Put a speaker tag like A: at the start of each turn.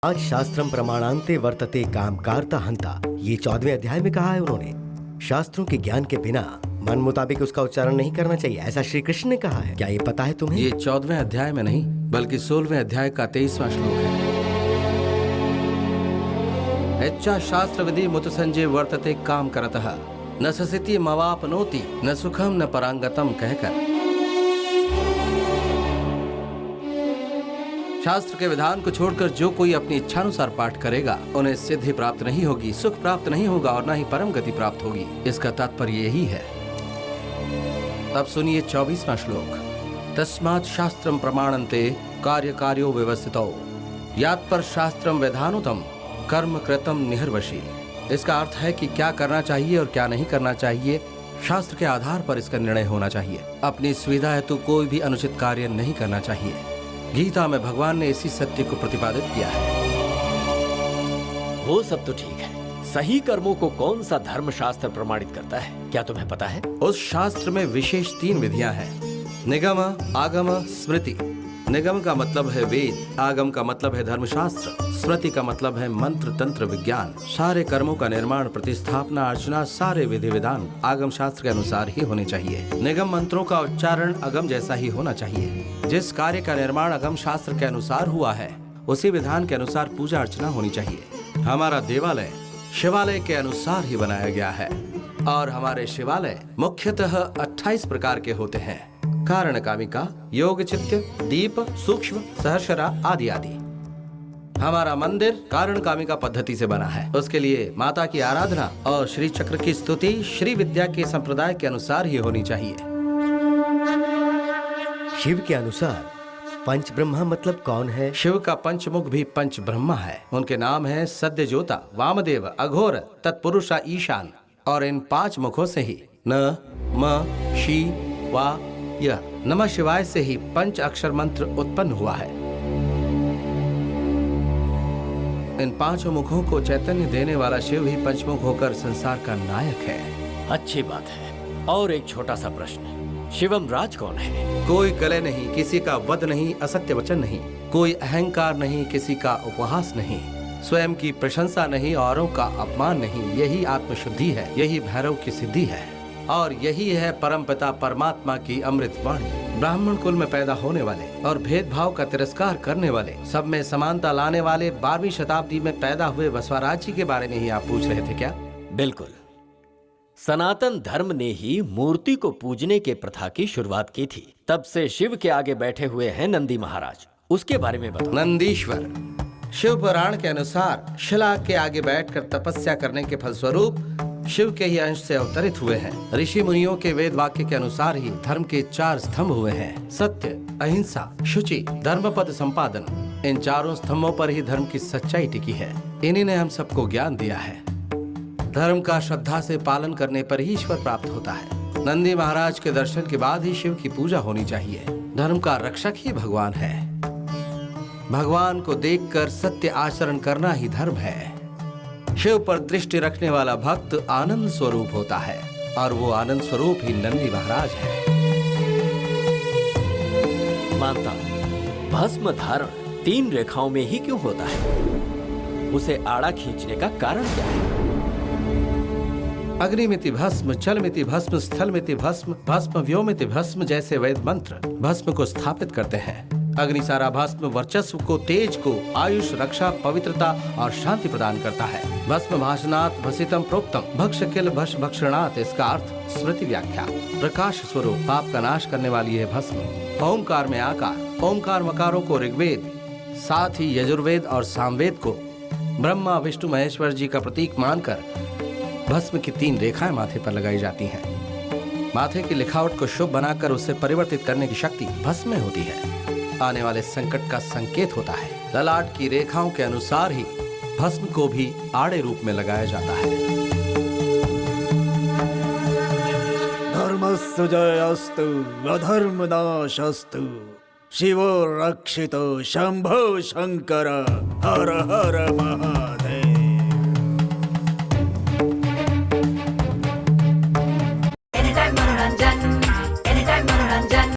A: आज शास्त्रम प्रमाणांते वर्तते काम कार्ता हंता, ये 14वें अध्याय में कहा है उन्होंने। शास्त्रों के ज्ञान के बिना मन मुताबिक उसका उच्चारण नहीं करना चाहिए, ऐसा श्री कृष्ण ने कहा है। क्या ये पता है तुम्हें?
B: ये 14वें अध्याय में नहीं बल्कि 16वें अध्याय का 23वां श्लोक है। इच्छा शास्त्र विधि मुत संजय वर्तते काम करतः न ससिति मवापनोति न सुखम न परांगतम कहकर शास्त्र के विधान को छोड़कर जो कोई अपनी इच्छानुसार पाठ करेगा उन्हें सिद्धि प्राप्त नहीं होगी, सुख प्राप्त नहीं होगा और न ही परम गति प्राप्त होगी। इसका तात्पर्य यही है। अब सुनिए 24वां श्लोक। तस्मात् शास्त्रम प्रमाणन्ते कार्य कार्यो व्यवस्थितो यात पर शास्त्रम वेदानुतम कर्म कृतम निहर्वशी। इसका अर्थ है कि क्या करना चाहिए और क्या नहीं करना चाहिए, शास्त्र के आधार पर इसका निर्णय होना चाहिए। अपनी सुविधा हेतु कोई भी अनुचित कार्य नहीं करना चाहिए। गीता में भगवान ने इसी सत्य को प्रतिपादित किया है।
C: वो सब तो ठीक है, सही कर्मों को कौन सा धर्म शास्त्र प्रमाणित करता है, क्या तुम्हें पता है?
B: उस शास्त्र में विशेष 3 विधियां हैं। निगम, आगम, स्मृति। निगम का मतलब है वेद, आगम का मतलब है धर्मशास्त्र, स्मृति का मतलब है मंत्र तंत्र विज्ञान। सारे कर्मों का निर्माण, प्रतिस्थापना, अर्चना, सारे विधि विधान आगम शास्त्र के अनुसार ही होने चाहिए। निगम मंत्रों का उच्चारण अगम जैसा ही होना चाहिए। जिस कार्य का निर्माण अगम शास्त्र के अनुसार हुआ है उसी विधान के अनुसार पूजा अर्चना होनी चाहिए। हमारा देवालय शिवालय के अनुसार ही बनाया गया है और हमारे शिवालय मुख्यतः 28 प्रकार के होते हैं। कारण कामिका, योग चित्त, दीप, सूक्ष्म, सहस्रा आदि आदि। हमारा मंदिर कारण कामिका पद्धति से बना है। उसके लिए माता की आराधना और श्री चक्र की स्तुति श्री विद्या के संप्रदाय के अनुसार ही होनी चाहिए।
A: शिव के अनुसार पंच ब्रह्मा मतलब कौन है?
B: शिव का पंचमुख भी पंच ब्रह्मा है। उनके नाम है सद्यजोता, वामदेव, अघोर, तत्पुरुषा, ईशान। और इन 5 मुखों से ही न, म, शी, वा, यह नमः शिवाय से ही पंच अक्षर मंत्र उत्पन्न हुआ है। इन 5 मुखों को चैतन्य देने वाला शिव ही पंचमुख होकर संसार का नायक है।
C: अच्छी बात है। और एक छोटा सा प्रश्न, शिवम राज कौन है?
B: कोई कलह नहीं, किसी का वध नहीं, असत्य वचन नहीं, कोई अहंकार नहीं, किसी का उपहास नहीं, स्वयं की प्रशंसा नहीं, औरों का अपमान नहीं। यही आत्मशुद्धि है, यही भैरव की सिद्धि है और यही है परमपिता परमात्मा की अमृत वाणी। ब्राह्मण कुल में पैदा होने वाले और भेदभाव का तिरस्कार करने वाले, सब में समानता लाने वाले 12वीं शताब्दी में पैदा हुए बसवराज जी के बारे में ही आप पूछ रहे थे क्या?
C: बिल्कुल। सनातन धर्म ने ही मूर्ति को पूजने के प्रथा की शुरुआत की थी। तब से शिव के आगे बैठे हुए हैं नंदी महाराज, उसके बारे में बताओ।
B: नंदीश्वर शिव पुराण के अनुसार शिला के आगे बैठकर तपस्या करने के फलस्वरूप शिव के ही अंश से अवतरित हुए हैं। ऋषि मुनियों के वेद वाक्य के अनुसार ही धर्म के 4 स्तंभ हुए हैं। सत्य, अहिंसा, शुचि, धर्मपद संपादन। इन 4 स्तंभों पर ही धर्म की सच्चाई टिकी है। इन्हीं ने हम सबको ज्ञान दिया है। धर्म का श्रद्धा से पालन करने पर ही ईश्वर प्राप्त होता है। नंदी महाराज के दर्शन के बाद ही शिव की पूजा होनी चाहिए। धर्म का रक्षक ही भगवान है। भगवान को देखकर सत्य आचरण करना ही धर्म है। शिव पर दृष्टि रखने वाला भक्त आनंद स्वरूप होता है और वो आनंद स्वरूप ही नंदी महाराज है।
C: मानता भस्म धारण 3 रेखाओं में ही क्यों होता है? उसे आड़ा खींचने का कारण क्या है?
B: अग्निमिति भस्म, जलमिति भस्म, स्थलमिति भस्म, भस्म व्योमिति भस्म जैसे वेद मंत्र भस्म को स्थापित करते हैं। अग्नि सारा भस्म वर्चस्व को, तेज को, आयुष, रक्षा, पवित्रता और शांति प्रदान करता है। भस्म भाषणात् भसितम प्रोक्तम भक्ष किल भस्म भक्षणात्। इसका अर्थ स्मृति व्याख्या। प्रकाश स्वरूप पाप का नाश करने वाली है भस्म। ओंकार में आकार, ओंकार मकारों को ऋग्वेद, साथ ही यजुर्वेद और सामवेद को ब्रह्मा विष्णु महेश्वर जी का प्रतीक मानकर भस्म की 3 रेखाएं माथे पर लगाई जाती हैं। माथे की लिखावट को शुभ बनाकर उसे परिवर्तित करने की शक्ति भस्म में होती है। आने वाले संकट का संकेत होता है। ललाट की रेखाओं के अनुसार ही भस्म को भी आड़े रूप में लगाया जाता है।
D: धर्मस्य जयस्तु अधर्मनाशस्तु शिवो रक्षितो शंभो शंकर हर हर महादेव।